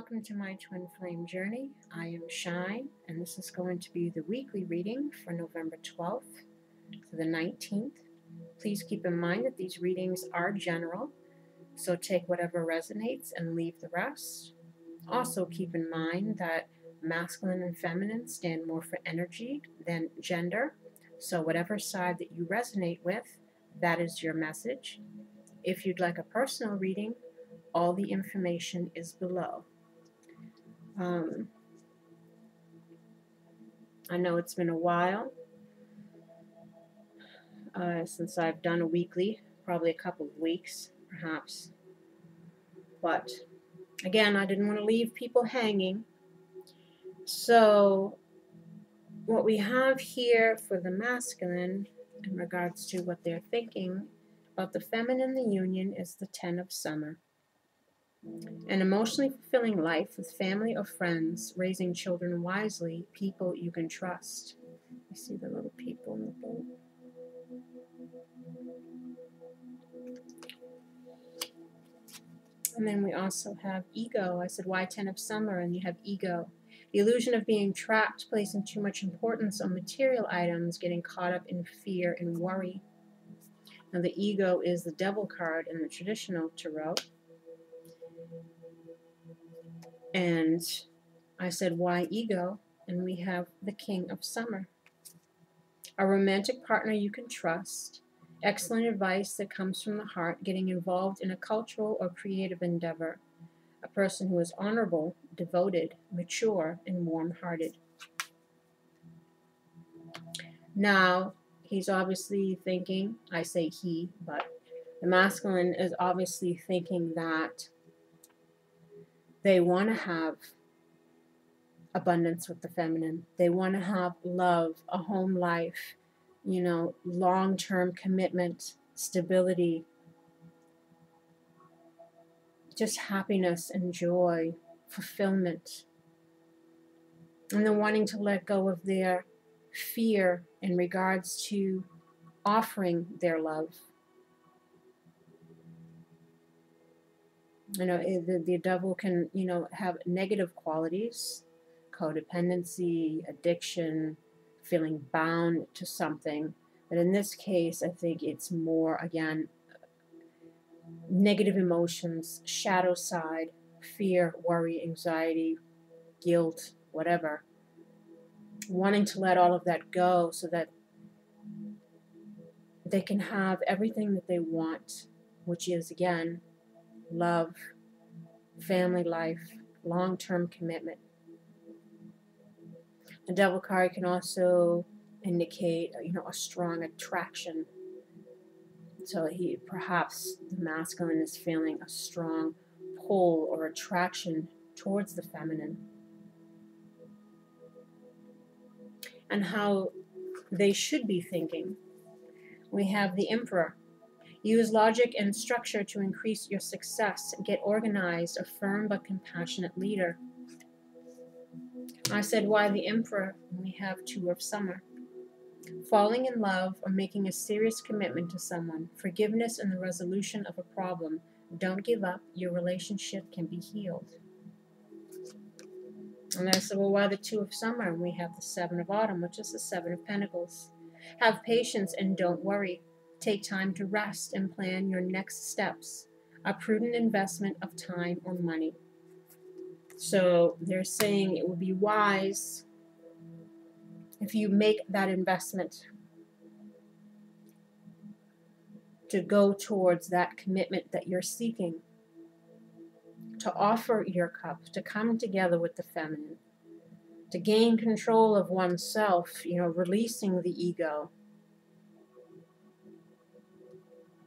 Welcome to my twin flame journey. I am Shine, and this is going to be the weekly reading for November 12th to the 19th. Please keep in mind that these readings are general, so take whatever resonates and leave the rest. Also keep in mind that masculine and feminine stand more for energy than gender, so whatever side that you resonate with, that is your message. If you'd like a personal reading, all the information is below. I know it's been a while since I've done a weekly, probably a couple of weeks, perhaps. But again, I didn't want to leave people hanging. So what we have here for the masculine in regards to what they're thinking about the feminine, the union, is the 10 of summer. An emotionally fulfilling life with family or friends, raising children wisely, people you can trust. You see the little people in the boat. And then we also have ego. I said, why 10 of summer? And you have ego. The illusion of being trapped, placing too much importance on material items, getting caught up in fear and worry. Now the ego is the devil card in the traditional tarot. And I said, why ego? And we have the king of summer. A romantic partner you can trust. Excellent advice that comes from the heart, getting involved in a cultural or creative endeavor. A person who is honorable, devoted, mature, and warm-hearted. Now, he's obviously thinking, I say he, but the masculine is obviously thinking that they want to have abundance with the feminine. They want to have love, a home life, you know, long-term commitment, stability, just happiness and joy, fulfillment. And they're wanting to let go of their fear in regards to offering their love. You know, the devil can, you know, have negative qualities, codependency, addiction, feeling bound to something. But in this case, I think it's more, again, negative emotions, shadow side, fear, worry, anxiety, guilt, whatever. Wanting to let all of that go so that they can have everything that they want, which is, again, love, family life, long-term commitment. The devil card can also indicate, you know, a strong attraction. So perhaps the masculine is feeling a strong pull or attraction towards the feminine. And how they should be thinking. We have the Emperor. Use logic and structure to increase your success. Get organized, a firm but compassionate leader. I said, why the Emperor? We have 2 of summer. Falling in love or making a serious commitment to someone. Forgiveness and the resolution of a problem. Don't give up. Your relationship can be healed. And I said, well, why the 2 of summer? And we have the 7 of autumn, which is the 7 of pentacles. Have patience and don't worry. Take time to rest and plan your next steps. A prudent investment of time or money. So they're saying it would be wise if you make that investment to go towards that commitment that you're seeking. To offer your cup, to come together with the feminine. To gain control of oneself, you know, releasing the ego.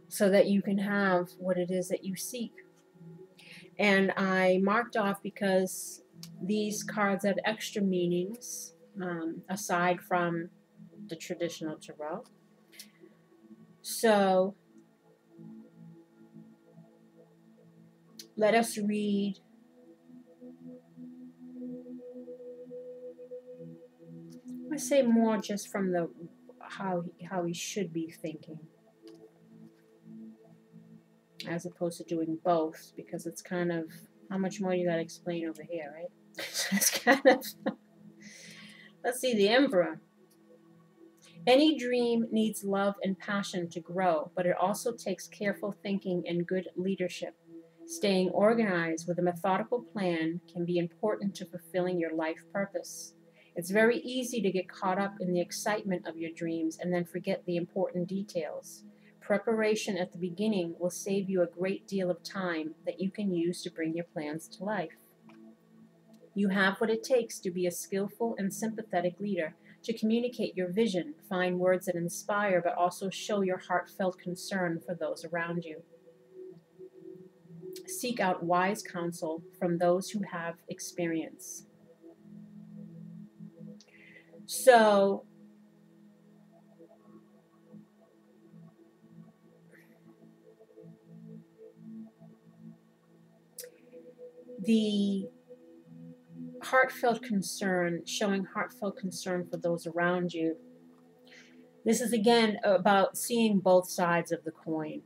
So that you can have what it is that you seek. And I marked off because these cards have extra meanings aside from the traditional tarot. So let us read I say more just from the how he should be thinking, as opposed to doing both, because it's kind of How much more you got to explain over here, right? That's kind of... Let's see, the Emperor. Any dream needs love and passion to grow, but it also takes careful thinking and good leadership. Staying organized with a methodical plan can be important to fulfilling your life purpose. It's very easy to get caught up in the excitement of your dreams and then forget the important details. Preparation at the beginning will save you a great deal of time that you can use to bring your plans to life. You have what it takes to be a skillful and sympathetic leader, to communicate your vision, find words that inspire, but also show your heartfelt concern for those around you. Seek out wise counsel from those who have experience. So, the heartfelt concern, showing heartfelt concern for those around you. This is again about seeing both sides of the coin,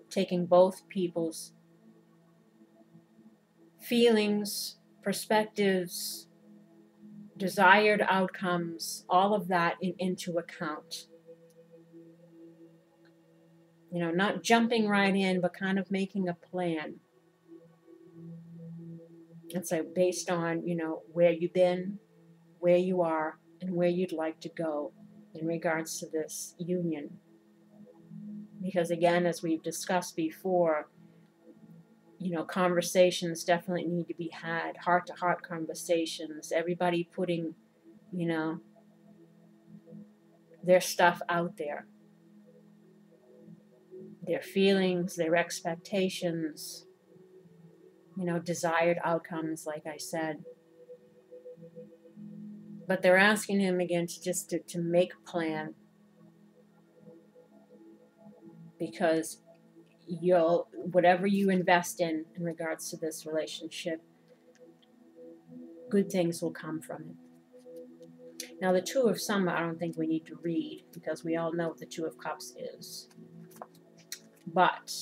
taking both people's feelings, perspectives, desired outcomes, all of that into account. You know, not jumping right in, but kind of making a plan. And so based on, you know, where you've been, where you are, and where you'd like to go in regards to this union. Because again, as we've discussed before, you know, conversations definitely need to be had, heart-to-heart conversations, everybody putting, you know, their stuff out there. Their feelings, their expectations, you know, desired outcomes, like I said. But they're asking him again to make a plan, because whatever you invest in regards to this relationship, good things will come from it. Now, the Two of Summer, I don't think we need to read, because we all know what the Two of Cups is. But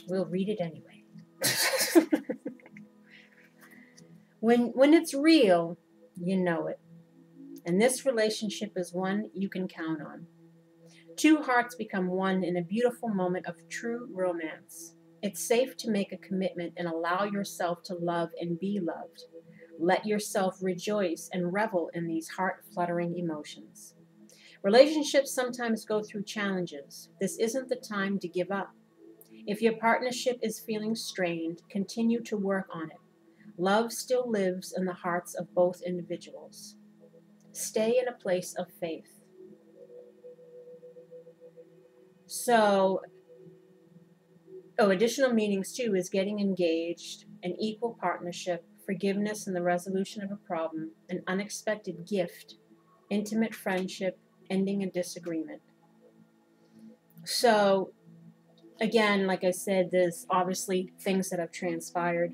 we'll read it anyway. When it's real, you know it. And this relationship is one you can count on. Two hearts become one in a beautiful moment of true romance. It's safe to make a commitment and allow yourself to love and be loved. Let yourself rejoice and revel in these heart-fluttering emotions. Relationships sometimes go through challenges. This isn't the time to give up. If your partnership is feeling strained, continue to work on it. Love still lives in the hearts of both individuals. Stay in a place of faith. So, additional meanings too is getting engaged, an equal partnership, forgiveness in the resolution of a problem, an unexpected gift, intimate friendship, ending a disagreement. So, again, like I said, there's obviously things that have transpired.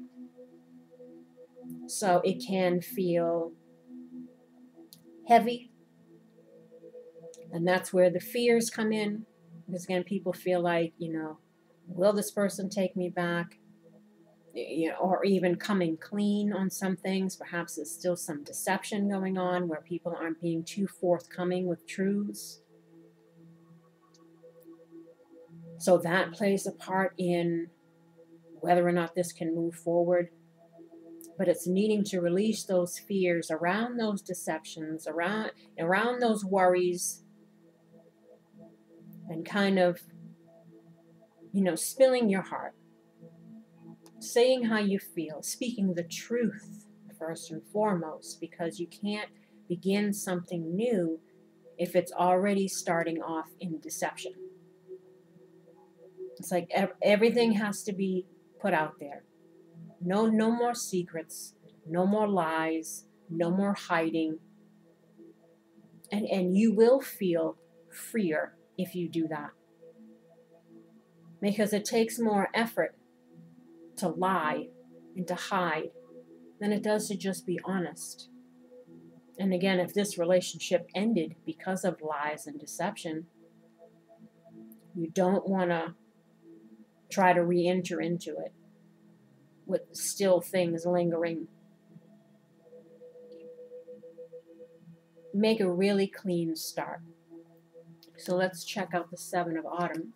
So it can feel heavy. And that's where the fears come in. Because again, people feel like, you know, will this person take me back? You know, or even coming clean on some things. Perhaps there's still some deception going on where people aren't being too forthcoming with truths. So that plays a part in whether or not this can move forward. But it's needing to release those fears around those deceptions, around those worries, and kind of, you know, spilling your heart, saying how you feel, speaking the truth first and foremost, because you can't begin something new if it's already starting off in deception. It's like everything has to be put out there. No more secrets, no more lies, no more hiding. And you will feel freer if you do that. Because it takes more effort to lie and to hide than it does to just be honest. And again, if this relationship ended because of lies and deception, you don't want to try to re-enter into it with still things lingering. Make a really clean start. So let's check out the Seven of Autumn.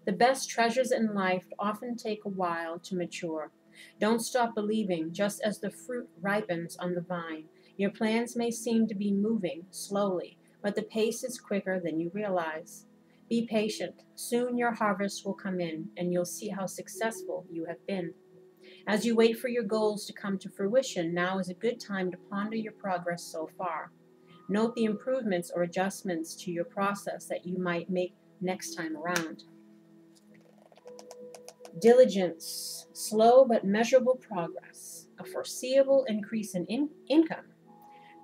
The best treasures in life often take a while to mature. Don't stop believing, just as the fruit ripens on the vine. Your plans may seem to be moving slowly, but the pace is quicker than you realize. Be patient. Soon your harvest will come in, and you'll see how successful you have been. As you wait for your goals to come to fruition, now is a good time to ponder your progress so far. Note the improvements or adjustments to your process that you might make next time around. Diligence, slow but measurable progress, a foreseeable increase in income.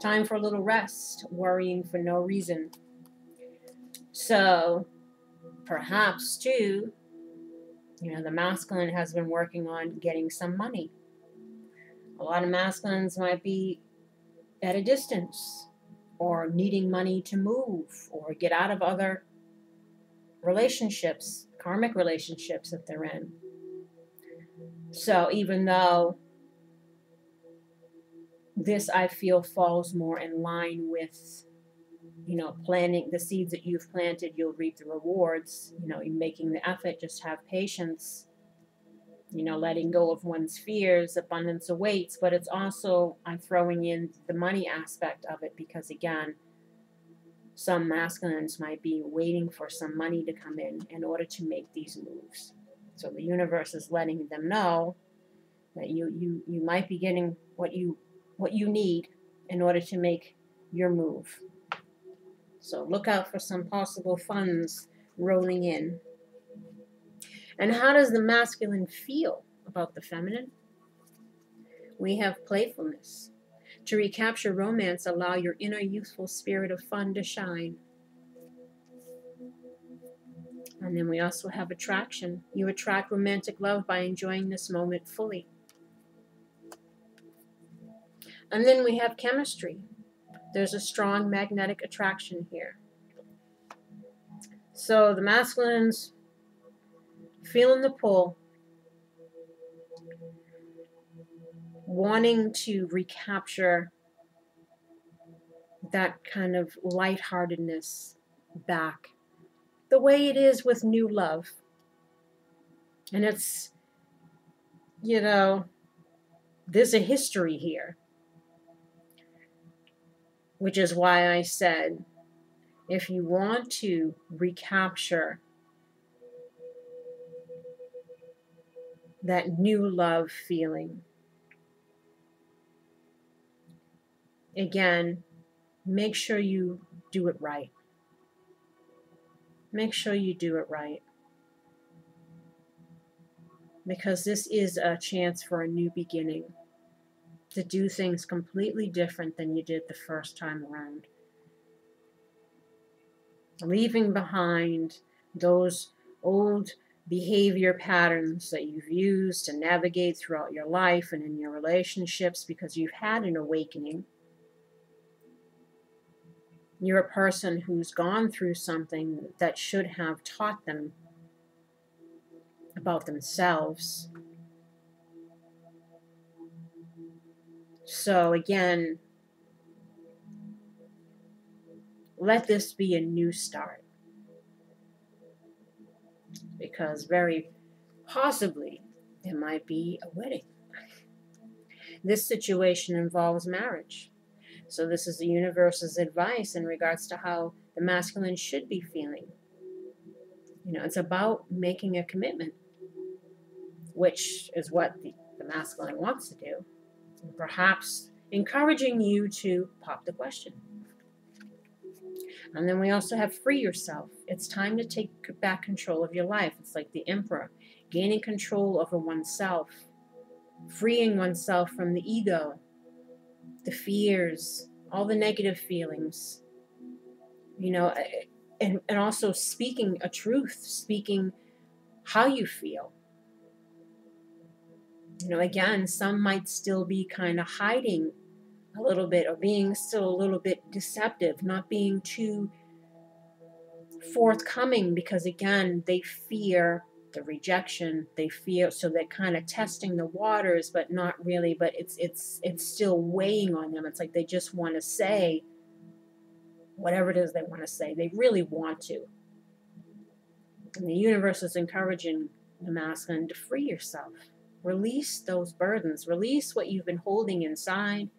Time for a little rest, worrying for no reason. So, perhaps too, the masculine has been working on getting some money. A lot of masculines might be at a distance or needing money to move or get out of other relationships, karmic relationships that they're in. So even though this, I feel, falls more in line with, planting the seeds that you've planted, you'll reap the rewards. You're making the effort, just have patience, letting go of one's fears, abundance awaits. But it's also, I'm throwing in the money aspect of it because, again, some masculines might be waiting for some money to come in order to make these moves. So the universe is letting them know that you might be getting what you need in order to make your move. So look out for some possible funds rolling in. And how does the masculine feel about the feminine? We have playfulness. To recapture romance, allow your inner youthful spirit of fun to shine. And then we also have attraction. You attract romantic love by enjoying this moment fully. And then we have chemistry. There's a strong magnetic attraction here. So the masculine's feeling the pull, wanting to recapture that kind of lightheartedness back, the way it is with new love. And it's, there's a history here, which is why I said, if you want to recapture that new love feeling, again, make sure you do it right. Make sure you do it right. Because this is a chance for a new beginning, to do things completely different than you did the first time around. Leaving behind those old behavior patterns that you've used to navigate throughout your life and in your relationships because you've had an awakening. You're a person who's gone through something that should have taught them about themselves. So again, let this be a new start. Because very possibly there might be a wedding. This situation involves marriage. So this is the universe's advice in regards to how the masculine should be feeling. It's about making a commitment, which is what the masculine wants to do. And perhaps encouraging you to pop the question. And then we also have free yourself. It's time to take back control of your life. It's like the emperor, gaining control over oneself, freeing oneself from the ego, the fears, all the negative feelings, and also speaking a truth, speaking how you feel. Again, some might still be kind of hiding a little bit, or being still a little bit deceptive, not being too forthcoming, because again, they fear the rejection. They fear, so they're kind of testing the waters, but not really. But it's still weighing on them. It's like they just want to say whatever it is they want to say. They really want to. And the universe is encouraging the masculine to free yourself. Release those burdens. Release what you've been holding inside.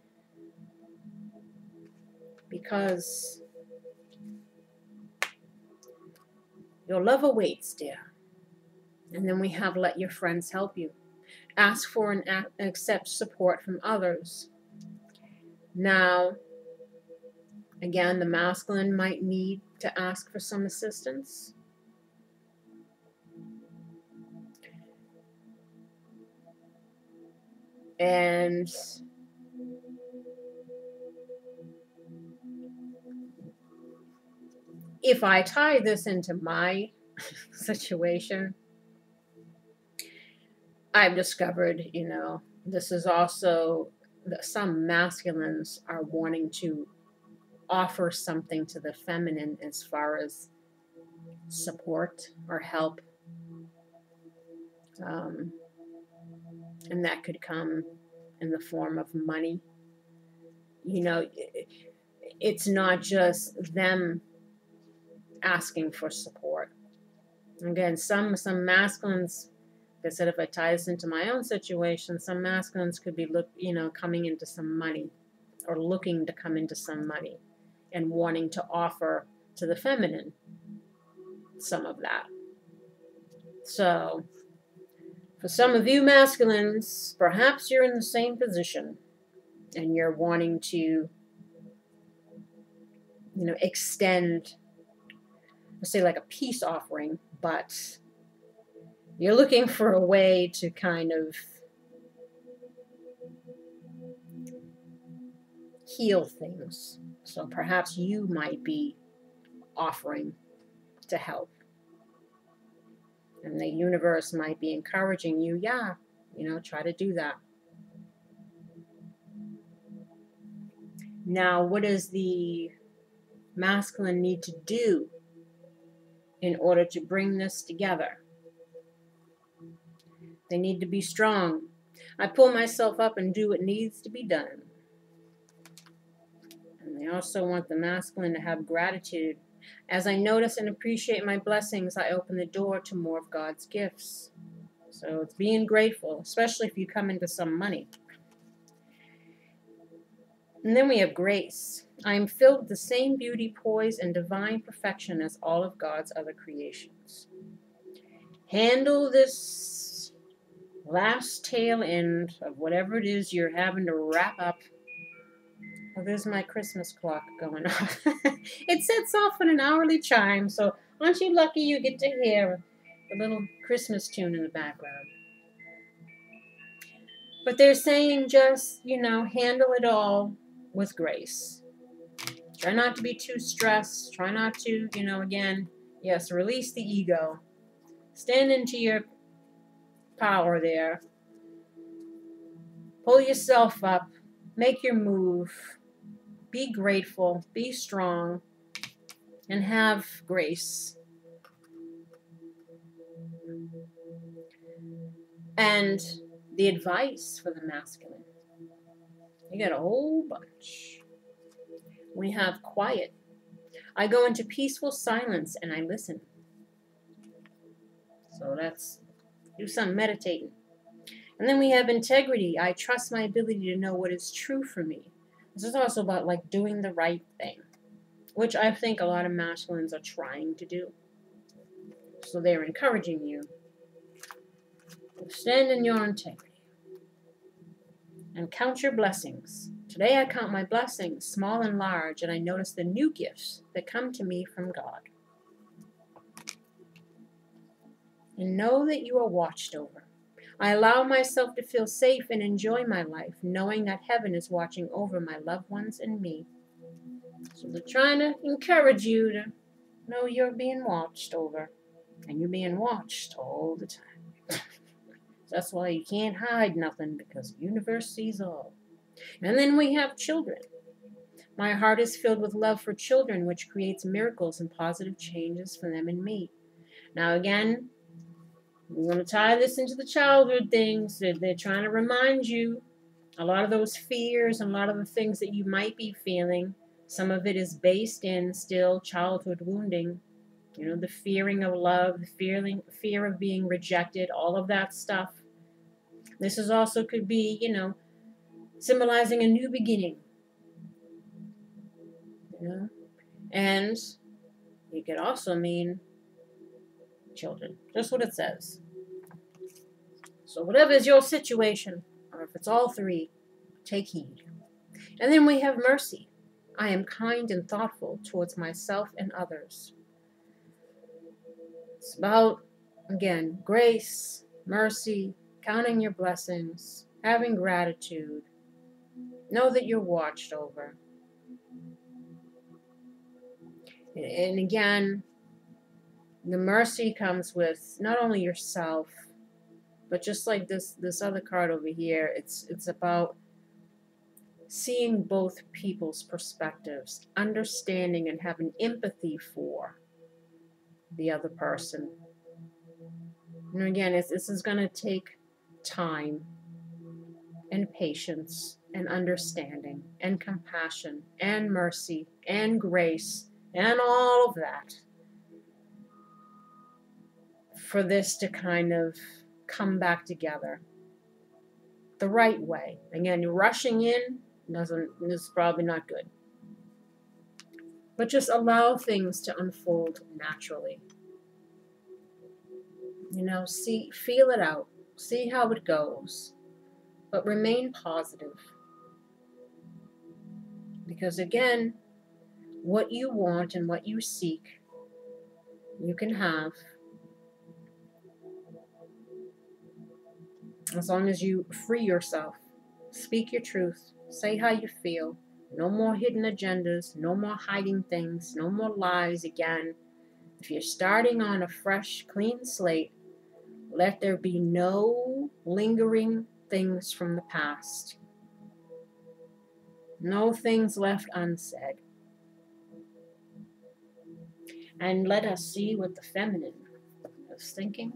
Because your love awaits, dear. And then we have let your friends help you. Ask for and accept support from others. Now, again, the masculine might need to ask for some assistance. And if I tie this into my situation, I've discovered, this is also that some masculines are wanting to offer something to the feminine as far as support or help. And that could come in the form of money. It's not just them asking for support. Again, some masculines, like I said, if I tie this into my own situation, some masculines could be coming into some money, or looking to come into some money, and wanting to offer to the feminine some of that. So, for some of you masculines, perhaps you're in the same position, and you're wanting to, extend, let's say, like a peace offering, but you're looking for a way to kind of heal things. So perhaps you might be offering to help. And the universe might be encouraging you, try to do that. Now, what does the masculine need to do in order to bring this together? They need to be strong. I pull myself up and do what needs to be done. And they also want the masculine to have gratitude. As I notice and appreciate my blessings, I open the door to more of God's gifts. So it's being grateful, especially if you come into some money. And then we have grace. I am filled with the same beauty, poise, and divine perfection as all of God's other creations. Handle this last tail end of whatever it is you're having to wrap up. Oh, there's my Christmas clock going off. It sets off on an hourly chime, so aren't you lucky you get to hear the little Christmas tune in the background? But they're saying just, handle it all with grace. Try not to be too stressed. Try not to, release the ego. Stand into your power there. Pull yourself up. Make your move. Be grateful. Be strong. And have grace. And the advice for the masculine. You got a whole bunch. We have quiet. I go into peaceful silence and I listen. So that's, do some meditating. And then we have integrity. I trust my ability to know what is true for me. This is also about like doing the right thing, which I think a lot of masculines are trying to do. So they're encouraging you to stand in your integrity and count your blessings. Today I count my blessings, small and large, and I notice the new gifts that come to me from God. And know that you are watched over. I allow myself to feel safe and enjoy my life, knowing that heaven is watching over my loved ones and me. So they're trying to encourage you to know you're being watched over. And you're being watched all the time. That's why you can't hide nothing, because the universe sees all. And then we have children. My heart is filled with love for children, which creates miracles and positive changes for them and me. Now again, we want to tie this into the childhood things. They're trying to remind you a lot of those fears and a lot of the things that you might be feeling. Some of it is based in still childhood wounding. You know, the fearing of love, the fear of being rejected, all of that stuff. This is also could be, you know, symbolizing a new beginning. You know? And it could also mean children. Just what it says. So whatever is your situation, or if it's all three, take heed. And then we have mercy. I am kind and thoughtful towards myself and others. It's about, again, grace, mercy, counting your blessings, having gratitude. Know that you're watched over. And again, the mercy comes with not only yourself, but just like this other card over here, it's about seeing both people's perspectives, understanding and having empathy for the other person. And again, this is going to take time and patience and understanding and compassion and mercy and grace and all of that for this to kind of come back together the right way. Again, rushing in is probably not good. But just allow things to unfold naturally. You know, feel it out. See how it goes. But remain positive. Because again, what you want and what you seek, you can have. As long as you free yourself, speak your truth, say how you feel. No more hidden agendas, no more hiding things, no more lies again. If you're starting on a fresh, clean slate, let there be no lingering things from the past. No things left unsaid. And let us see what the feminine is thinking.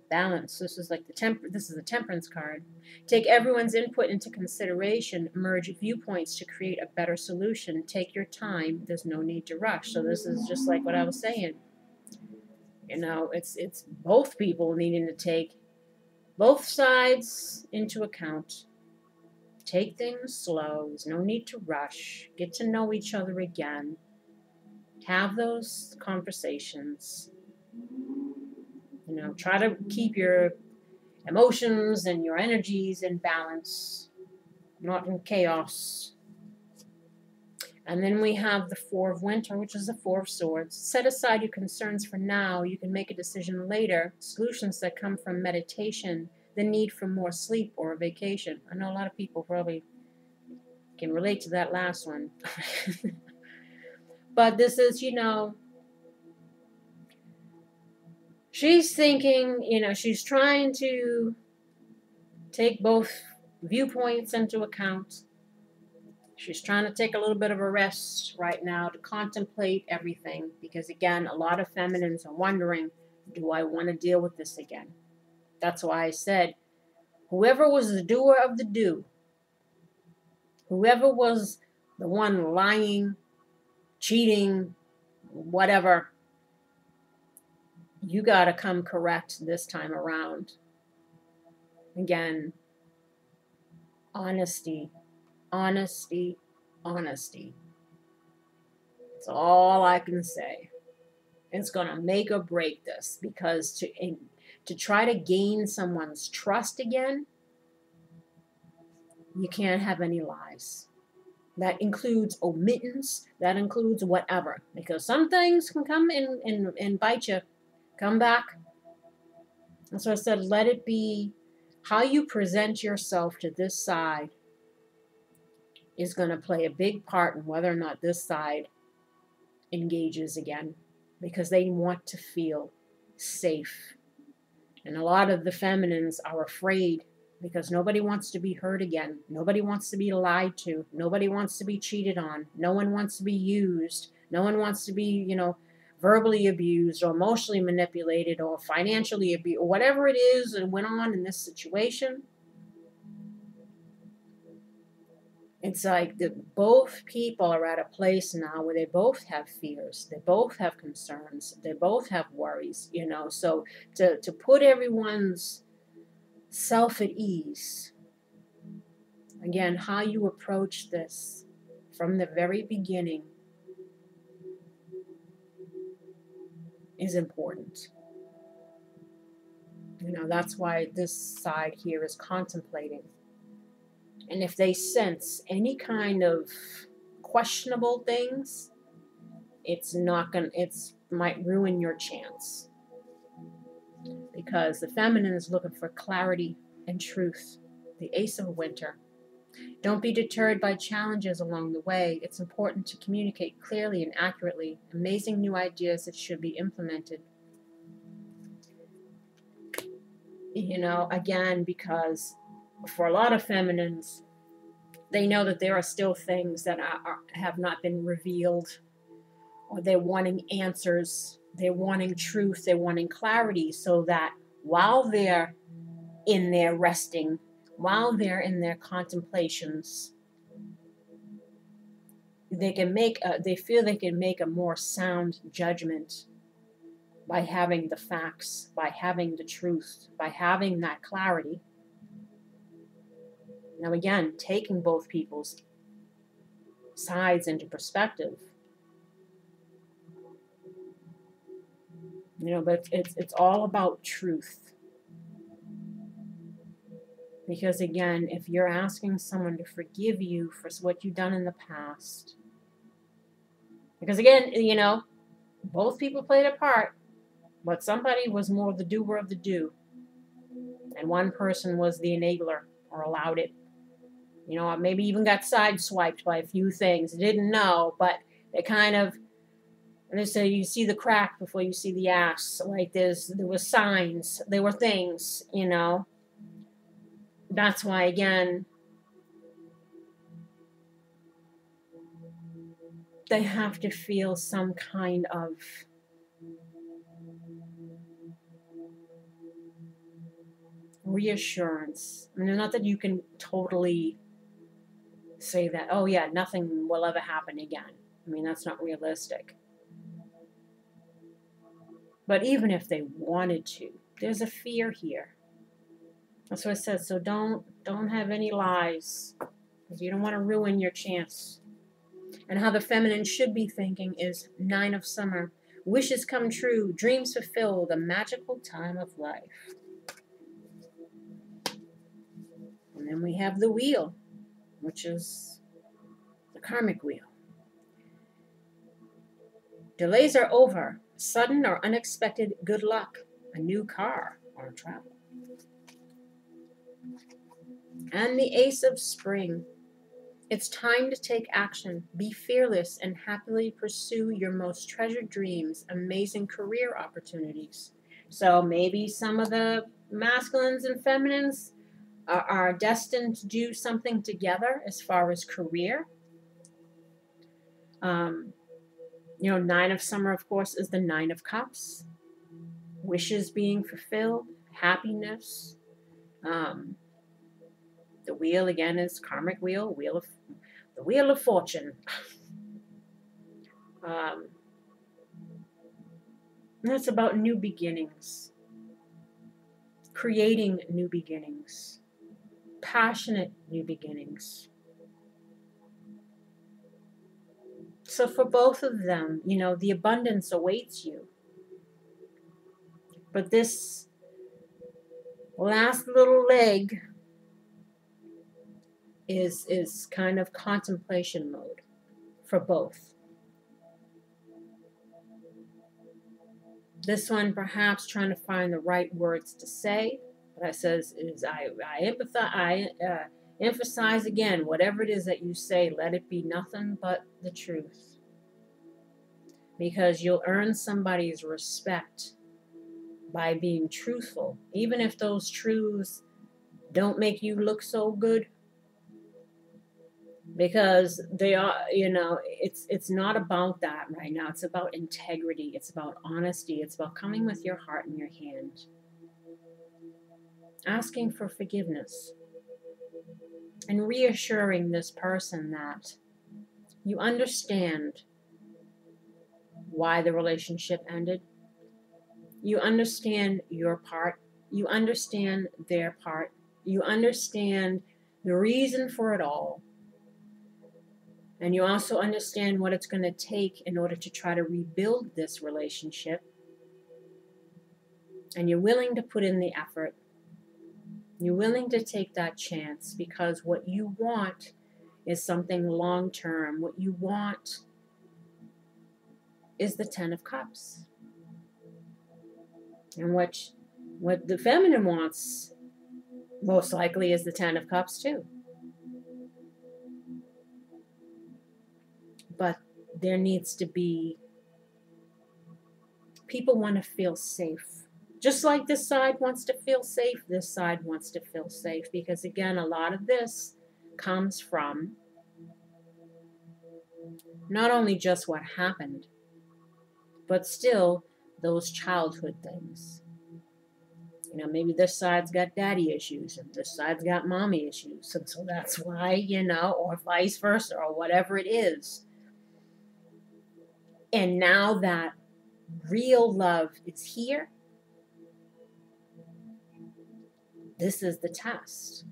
Balance. This is like the temperance card. Take everyone's input into consideration. Merge viewpoints to create a better solution. Take your time. There's no need to rush. So this is just like what I was saying. You know, it's both people needing to take both sides into account. Take things slow. There's no need to rush. Get to know each other again. Have those conversations. You know, try to keep your emotions and your energies in balance, not in chaos. And then we have the Four of Winter, which is the Four of Swords. Set aside your concerns for now. You can make a decision later. Solutions that come from meditation, the need for more sleep or a vacation. I know a lot of people probably can relate to that last one. But this is, you know, she's thinking, you know, she's trying to take both viewpoints into account. She's trying to take a little bit of a rest right now to contemplate everything. Because again, a lot of feminines are wondering, do I want to deal with this again? That's why I said, whoever was the doer of the do, whoever was the one lying, cheating, whatever, you got to come correct this time around. Again, honesty, honesty, honesty. That's all I can say. It's going to make or break this, because to try to gain someone's trust again, you can't have any lies. That includes omittance, that includes whatever, because some things can come and bite you, come back. And so I said, let it be how you present yourself to this side is going to play a big part in whether or not this side engages again, because they want to feel safe. And a lot of the feminines are afraid because nobody wants to be hurt again. Nobody wants to be lied to. Nobody wants to be cheated on. No one wants to be used. No one wants to be, verbally abused or emotionally manipulated or financially abused or whatever it is that went on in this situation. It's like both people are at a place now where they both have fears, they both have concerns, they both have worries, So to put everyone's self at ease, again, how you approach this from the very beginning is important. That's why this side here is contemplating. And if they sense any kind of questionable things, it might ruin your chance. Because the feminine is looking for clarity and truth. The Ace of Winter. Don't be deterred by challenges along the way. It's important to communicate clearly and accurately. Amazing new ideas that should be implemented. Again, because for a lot of feminines, they know that there are still things that have not been revealed, or they're wanting answers, they're wanting truth, they're wanting clarity, so that while they're in their resting, while they're in their contemplations, they feel they can make a more sound judgment by having the facts, by having the truth, by having that clarity. Now again, taking both people's sides into perspective. But it's all about truth. Because again, if you're asking someone to forgive you for what you've done in the past, because again, both people played a part, but somebody was more the doer of the do, and one person was the enabler or allowed it. Maybe even got sideswiped by a few things. Didn't know, but they kind of, and they say you see the crack before you see the ass. Like there were signs, there were things, That's why, again, they have to feel some kind of reassurance. Not that you can totally say that, oh yeah, nothing will ever happen again. That's not realistic. But even if they wanted to, there's a fear here. That's what it says. So don't have any lies, because you don't want to ruin your chance. And how the feminine should be thinking is 9 of Summer. Wishes come true, dreams fulfilled, a magical time of life. And then we have the Wheel, which is the karmic wheel. Delays are over. Sudden or unexpected good luck. A new car or travel. And the Ace of Spring. It's time to take action. Be fearless and happily pursue your most treasured dreams, amazing career opportunities. So maybe some of the masculines and feminines are destined to do something together as far as career. 9 of Summer, of course, is the 9 of Cups. Wishes being fulfilled, happiness. The Wheel, again, is karmic wheel, the Wheel of Fortune. That's about new beginnings. Creating new beginnings. Passionate new beginnings. So for both of them, the abundance awaits you. But this last little leg is kind of contemplation mode for both. This one perhaps trying to find the right words to say. What I says is I emphasize again, whatever it is that you say, let it be nothing but the truth. Because you'll earn somebody's respect by being truthful, even if those truths don't make you look so good, because they are, it's not about that right now. It's about integrity. It's about honesty. It's about coming with your heart in your hand, asking for forgiveness, and reassuring this person that you understand why the relationship ended. You understand your part. You understand their part. You understand the reason for it all. And you also understand what it's going to take in order to try to rebuild this relationship. And you're willing to put in the effort. You're willing to take that chance, because what you want is something long term. What you want is the 10 of Cups. And what the feminine wants most likely is the 10 of Cups too. But there needs to be, people want to feel safe. Just like this side wants to feel safe, this side wants to feel safe. Because again, a lot of this comes from not only just what happened, but still those childhood things. Maybe this side's got daddy issues and this side's got mommy issues. And so that's why, or vice versa, or whatever it is. And now that real love is here, this is the test.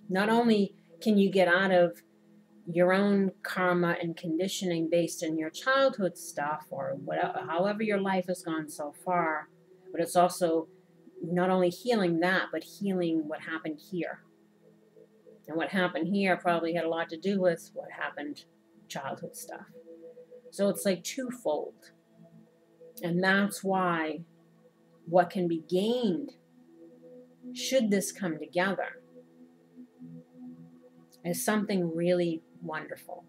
Not only can you get out of your own karma and conditioning based on your childhood stuff, or whatever, however your life has gone so far, but it's also not only healing that, but healing what happened here. And what happened here probably had a lot to do with what happened childhood stuff. So it's like twofold. And that's why what can be gained, should this come together, is something really wonderful.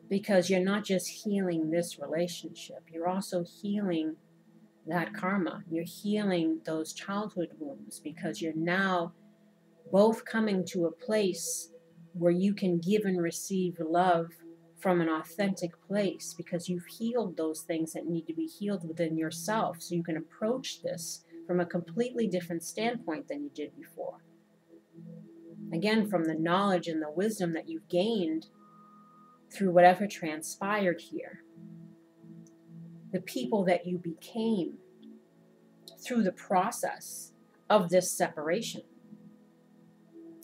Because you're not just healing this relationship, you're also healing that karma. You're healing those childhood wounds, because you're now both coming to a place where you can give and receive love from an authentic place, because you've healed those things that need to be healed within yourself. So you can approach this from a completely different standpoint than you did before. Again, from the knowledge and the wisdom that you've gained through whatever transpired here. The people that you became through the process of this separation.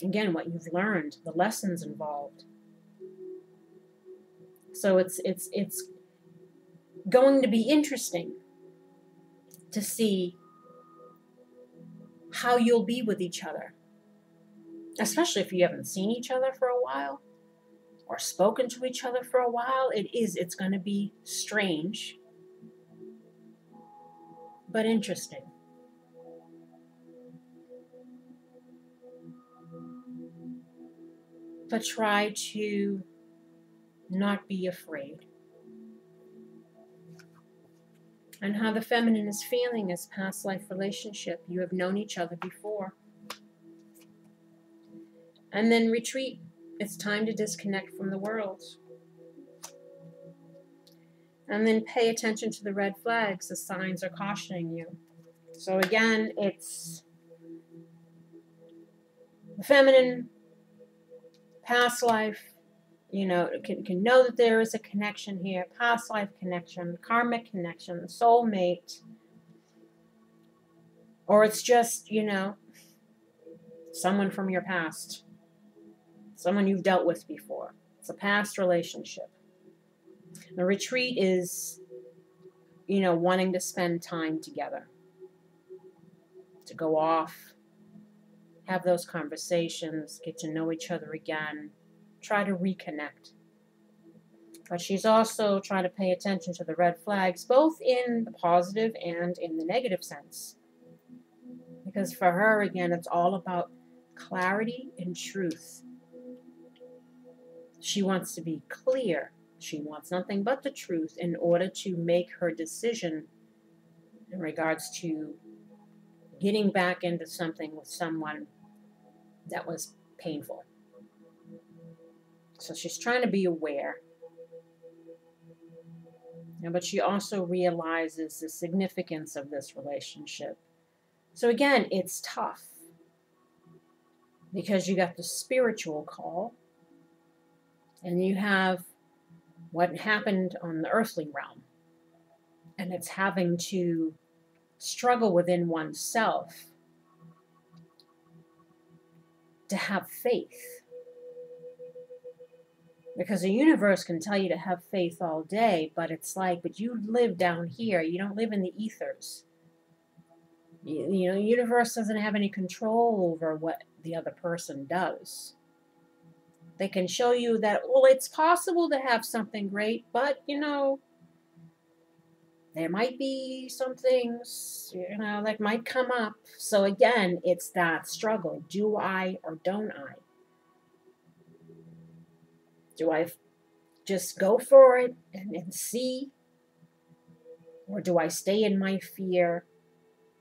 Again, what you've learned, the lessons involved. So it's going to be interesting to see how you'll be with each other. Especially if you haven't seen each other for a while or spoken to each other for a while. It's going to be strange, but interesting. But try to not be afraid. And how the feminine is feeling is past life relationship. You have known each other before. And then retreat. It's time to disconnect from the world. And then pay attention to the red flags. The signs are cautioning you. So again, it's the feminine, past life, can know that there is a connection here, past life connection, karmic connection, soulmate, or it's just, someone from your past, someone you've dealt with before. It's a past relationship. The retreat is, wanting to spend time together, to go off, have those conversations, get to know each other again, try to reconnect. But she's also trying to pay attention to the red flags, both in the positive and in the negative sense. Because for her, again, it's all about clarity and truth. She wants to be clear. She wants nothing but the truth in order to make her decision in regards to getting back into something with someone that was painful. So she's trying to be aware. But she also realizes the significance of this relationship. So again, it's tough because you got the spiritual call and you have what happened on the earthly realm. And it's having to struggle within oneself to have faith. Because the universe can tell you to have faith all day, but it's like, but you live down here. You don't live in the ethers. You know, the universe doesn't have any control over what the other person does. They can show you that, well, it's possible to have something great, but, you know, there might be some things, you know, that might come up. So again, it's that struggle. Do I or don't I? Do I just go for it and see? Or do I stay in my fear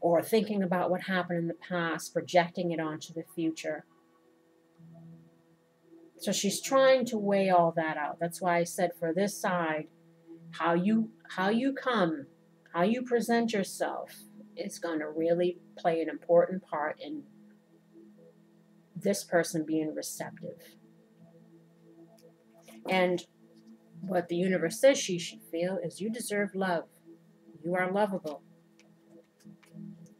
or thinking about what happened in the past, projecting it onto the future? So she's trying to weigh all that out. That's why I said for this side, how you come, how you present yourself is going to really play an important part in this person being receptive. And what the universe says she should feel is you deserve love. You are lovable.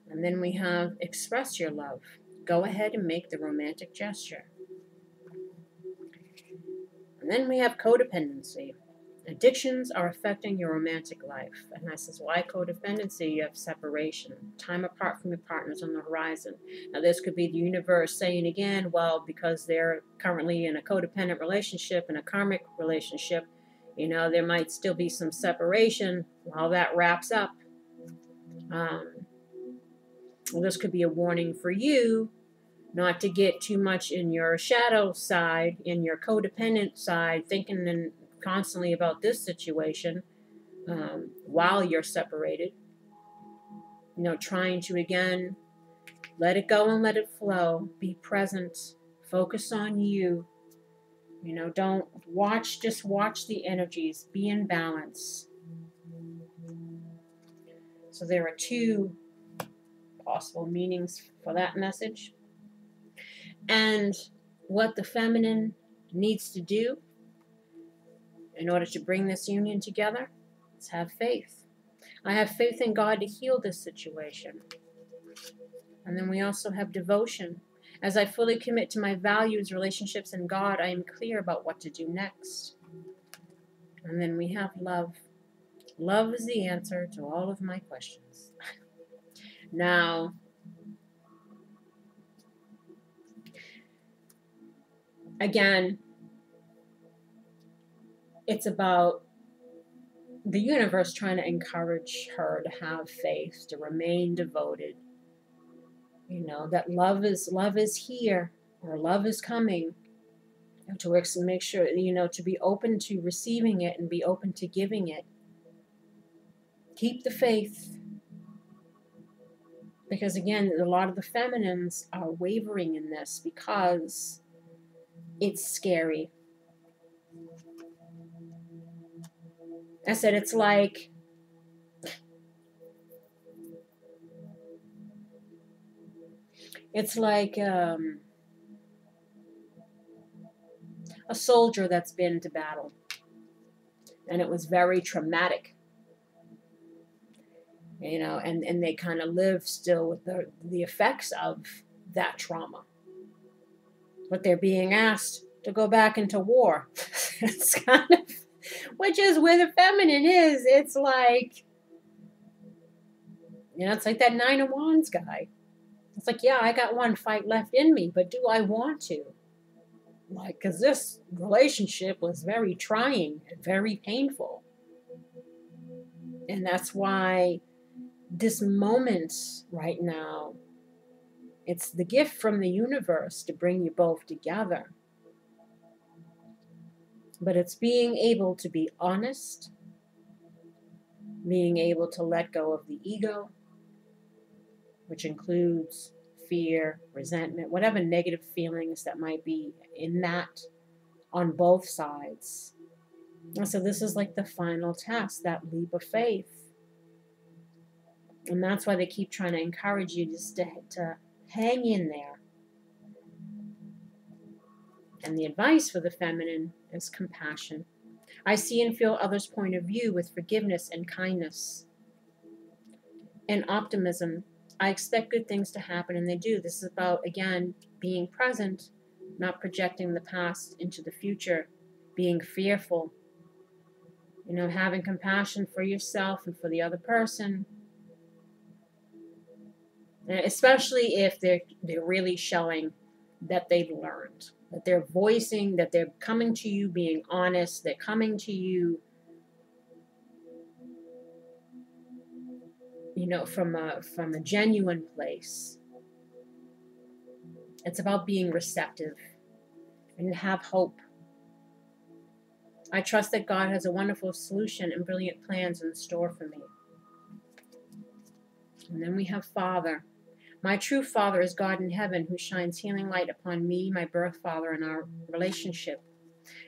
And then we have express your love. Go ahead and make the romantic gesture. And then we have codependency. Addictions are affecting your romantic life. And that says, why codependency? You have separation, time apart from your partners on the horizon. Now, this could be the universe saying again, well, because they're currently in a codependent relationship and a karmic relationship, you know, there might still be some separation while that wraps up. Well, this could be a warning for you not to get too much in your shadow side, in your codependent side, thinking constantly about this situation while you're separated. You know, trying to, again, let it go and let it flow. Be present. Focus on you. You know, don't just watch the energies. Be in balance. So there are two possible meanings for that message. And what the feminine needs to do in order to bring this union together is have faith. I have faith in God to heal this situation. And then we also have devotion. As I fully commit to my values, relationships, and God, I am clear about what to do next. And then we have love. Love is the answer to all of my questions. Now, again, it's about the universe trying to encourage her to have faith, to remain devoted. You know, that love is here, or love is coming. To make sure, you know, to be open to receiving it and be open to giving it. Keep the faith. Because again, a lot of the feminines are wavering in this because it's scary. I said it's like a soldier that's been to battle, and it was very traumatic, you know, and they kind of live still with the effects of that trauma, but they're being asked to go back into war. It's kind of, which is where the feminine is. It's like, you know, it's like that Nine of Wands guy. It's like, yeah, I got one fight left in me, but do I want to? Like, because this relationship was very trying and very painful. And that's why this moment right now, it's the gift from the universe to bring you both together. But it's being able to be honest, being able to let go of the ego, which includes fear, resentment, whatever negative feelings that might be in that on both sides. And so this is like the final test, that leap of faith. And that's why they keep trying to encourage you just to hang in there. And the advice for the feminine is compassion. I see and feel others' point of view with forgiveness and kindness. And optimism. I expect good things to happen, and they do. This is about, again, being present, not projecting the past into the future, being fearful, having compassion for yourself and for the other person. And especially if they're really showing that they've learned, that they're voicing, that they're coming to you being honest, they're coming to you, from a genuine place. It's about being receptive and have hope. I trust that God has a wonderful solution and brilliant plans in store for me. And then we have Father. My true Father is God in heaven, who shines healing light upon me, my birth father, and our relationship.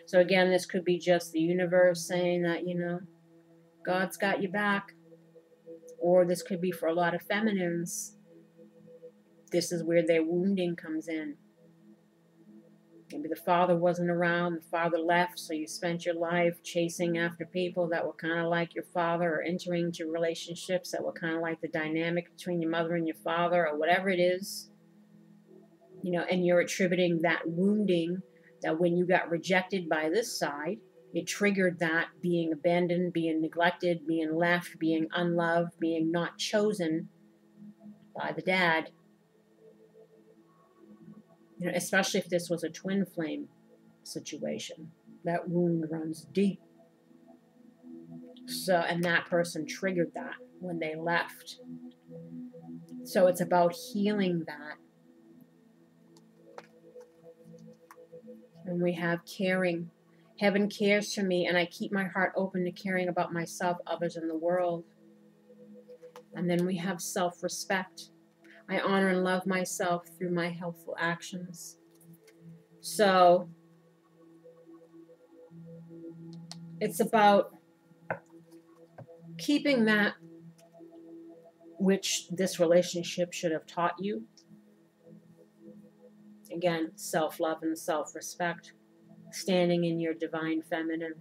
So again, this could be just the universe saying that, God's got your back. Or this could be for a lot of feminines. This is where their wounding comes in. Maybe the father wasn't around, the father left, so you spent your life chasing after people that were kind of like your father, or entering into relationships that were kind of like the dynamic between your mother and your father, or whatever it is. And you're attributing that wounding, that when you got rejected by this side, it triggered that being abandoned, being neglected, being left, being unloved, being not chosen by the dad. Especially if this was a twin flame situation. That wound runs deep. And that person triggered that when they left. So it's about healing that. And we have caring. Heaven cares for me, and I keep my heart open to caring about myself, others, and the world. And then we have self-respect. I honor and love myself through my helpful actions. So it's about keeping that which this relationship should have taught you. Again, self-love and self-respect. Standing in your divine feminine.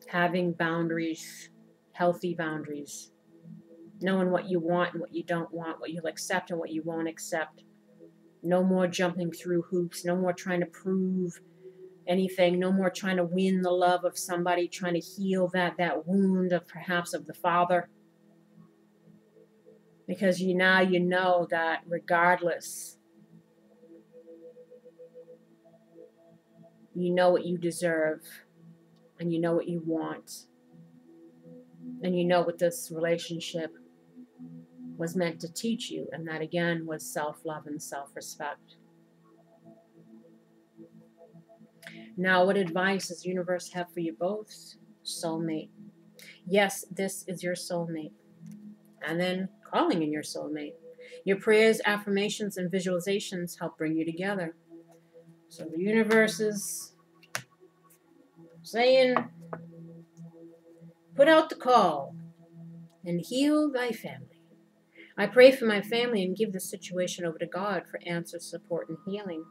Having boundaries, healthy boundaries. Knowing what you want and what you don't want, what you'll accept and what you won't accept. No more jumping through hoops, no more trying to prove anything, no more trying to win the love of somebody, trying to heal that wound of perhaps of the father. Because now you know that regardless, you know what you deserve, and you know what you want, and you know what this relationship was meant to teach you, and that again was self-love and self-respect. Now, what advice does the universe have for you both? Soulmate. Yes, this is your soulmate. And then calling in your soulmate. Your prayers, affirmations, and visualizations help bring you together. So the universe is saying, put out the call and heal thy family. I pray for my family and give the situation over to God for answers, support, and healing.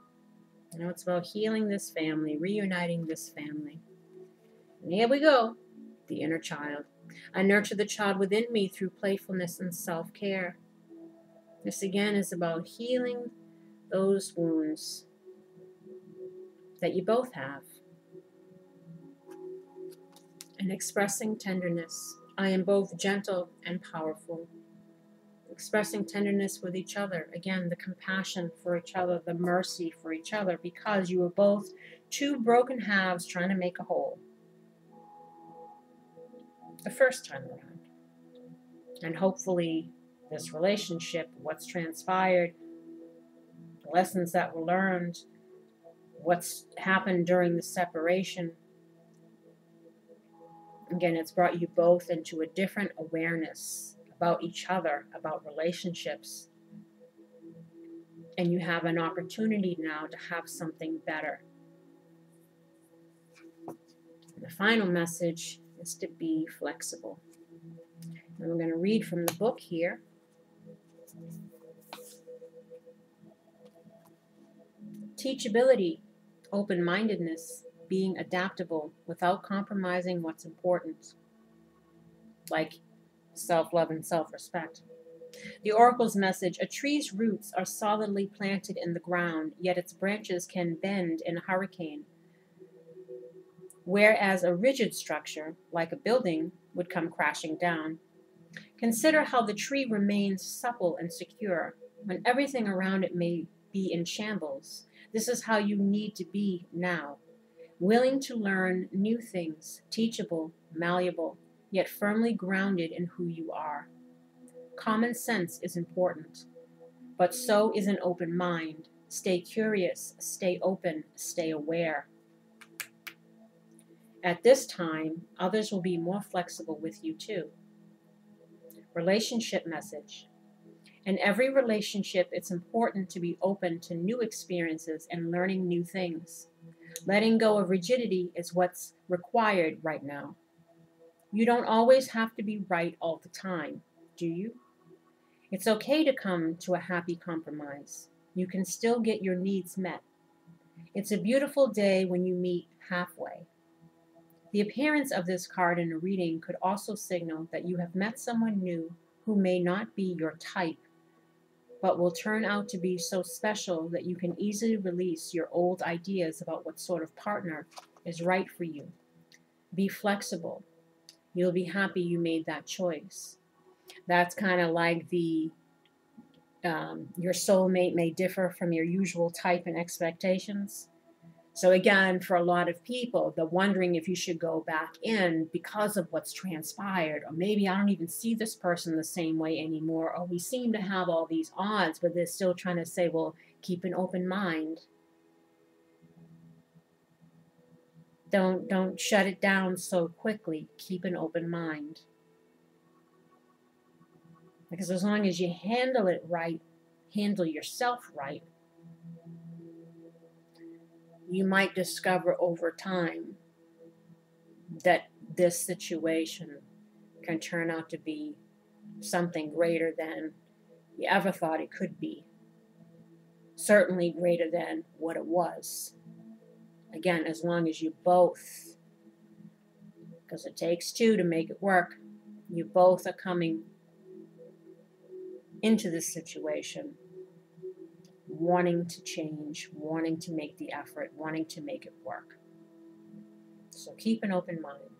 It's about healing this family, reuniting this family. And here we go, the inner child. I nurture the child within me through playfulness and self-care. This again is about healing those wounds that you both have. And expressing tenderness. I am both gentle and powerful. Expressing tenderness with each other. Again, the compassion for each other, the mercy for each other, because you are both two broken halves trying to make a whole. The first time around. And hopefully this relationship, what's transpired, the lessons that were learned, what's happened during the separation, again, it's brought you both into a different awareness of about each other, about relationships. And you have an opportunity now to have something better. And the final message is to be flexible. And we're going to read from the book here. Teachability, open-mindedness, being adaptable without compromising what's important, like self-love and self-respect. The oracle's message: a tree's roots are solidly planted in the ground, yet its branches can bend in a hurricane, whereas a rigid structure, like a building, would come crashing down. Consider how the tree remains supple and secure when everything around it may be in shambles. This is how you need to be now, willing to learn new things, teachable, malleable, yet firmly grounded in who you are. Common sense is important, but so is an open mind. Stay curious, stay open, stay aware. At this time, others will be more flexible with you too. Relationship message. In every relationship, it's important to be open to new experiences and learning new things. Letting go of rigidity is what's required right now. You don't always have to be right all the time, do you? It's okay to come to a happy compromise. You can still get your needs met. It's a beautiful day when you meet halfway. The appearance of this card in a reading could also signal that you have met someone new who may not be your type, but will turn out to be so special that you can easily release your old ideas about what sort of partner is right for you. Be flexible. You'll be happy you made that choice. That's kind of like the your soulmate may differ from your usual type and expectations. So again, for a lot of people, they're wondering if you should go back in because of what's transpired, or maybe I don't even see this person the same way anymore, or we seem to have all these odds, but they're still trying to say, well, keep an open mind. Don't shut it down so quickly. Keep an open mind. Because as long as you handle it right, handle yourself right, you might discover over time that this situation can turn out to be something greater than you ever thought it could be. Certainly greater than what it was. Again, as long as you both, because it takes two to make it work, you both are coming into this situation wanting to change, wanting to make the effort, wanting to make it work. So keep an open mind.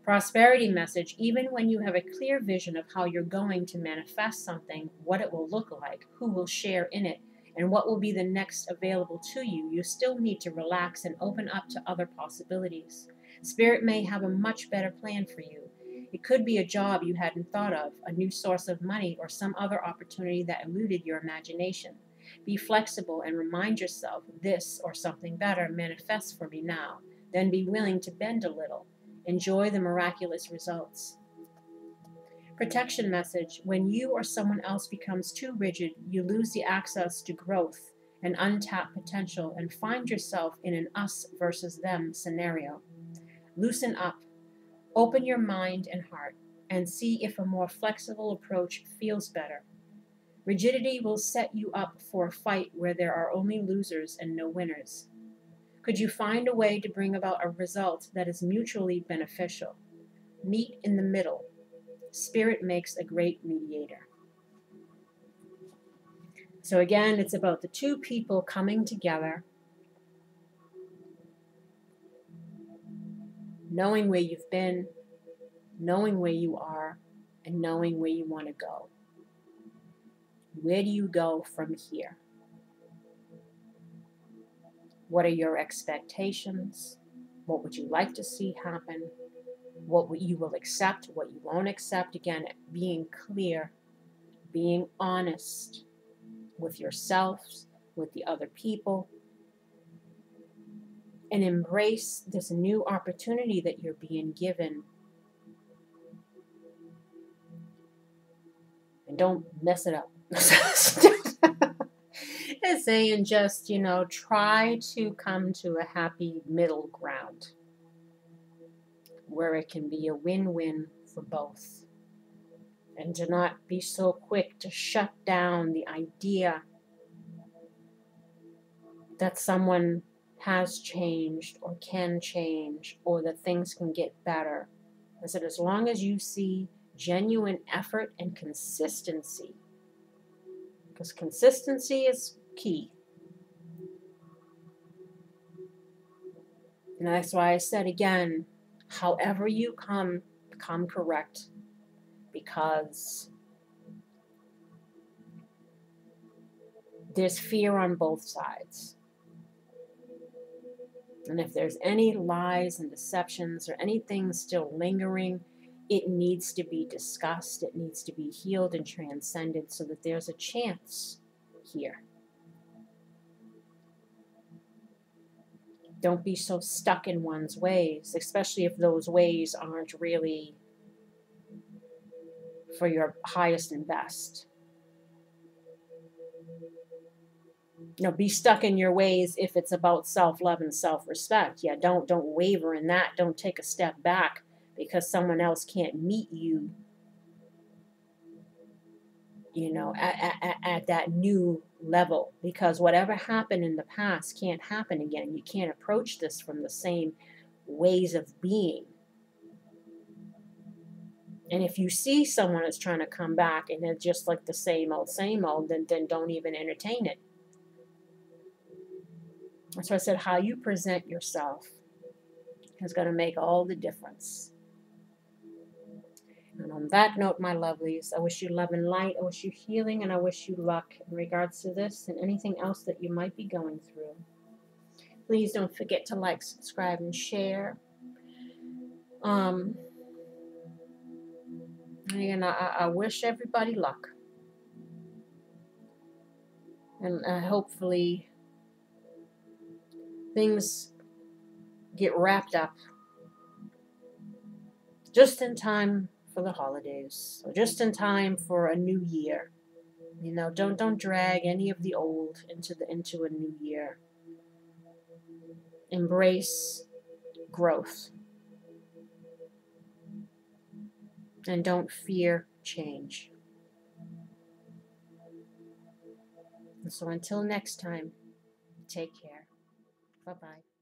Prosperity message: even when you have a clear vision of how you're going to manifest something, what it will look like, who will share in it, and what will be the next available to you, you still need to relax and open up to other possibilities. Spirit may have a much better plan for you. It could be a job you hadn't thought of, a new source of money, or some other opportunity that eluded your imagination. Be flexible and remind yourself, this or something better manifests for me now. Then be willing to bend a little. Enjoy the miraculous results. Protection message: when you or someone else becomes too rigid, you lose the access to growth and untapped potential and find yourself in an us versus them scenario. Loosen up, open your mind and heart, and see if a more flexible approach feels better. Rigidity will set you up for a fight where there are only losers and no winners. Could you find a way to bring about a result that is mutually beneficial? Meet in the middle. Spirit makes a great mediator. So again, it's about the two people coming together, knowing where you've been, knowing where you are, and knowing where you want to go. Where do you go from here? What are your expectations? What would you like to see happen? What you will accept, what you won't accept. Again, being clear, being honest with yourselves, with the other people, and embrace this new opportunity that you're being given don't mess it up. It's saying just, try to come to a happy middle ground where it can be a win-win for both. And to not be so quick to shut down the idea that someone has changed or can change or that things can get better. I said, as long as you see genuine effort and consistency, because consistency is key. And that's why I said again, however you come correct, because there's fear on both sides. And if there's any lies and deceptions or anything still lingering, it needs to be discussed. It needs to be healed and transcended so that there's a chance here. Don't be so stuck in one's ways, especially if those ways aren't really for your highest and best. Be stuck in your ways if it's about self-love and self-respect. Yeah, don't waver in that. Don't take a step back because someone else can't meet you, at that new level. Because whatever happened in the past can't happen again. You can't approach this from the same ways of being. And if you see someone that's trying to come back and they're just like the same old, then don't even entertain it. That's why I said how you present yourself is going to make all the difference. And on that note, my lovelies, I wish you love and light. I wish you healing, and I wish you luck in regards to this and anything else that you might be going through. Please don't forget to like, subscribe, and share. And I wish everybody luck. And hopefully things get wrapped up just in time for the holidays, or just in time for a new year. Don't drag any of the old into a new year. Embrace growth. And don't fear change. And so until next time, take care. Bye-bye.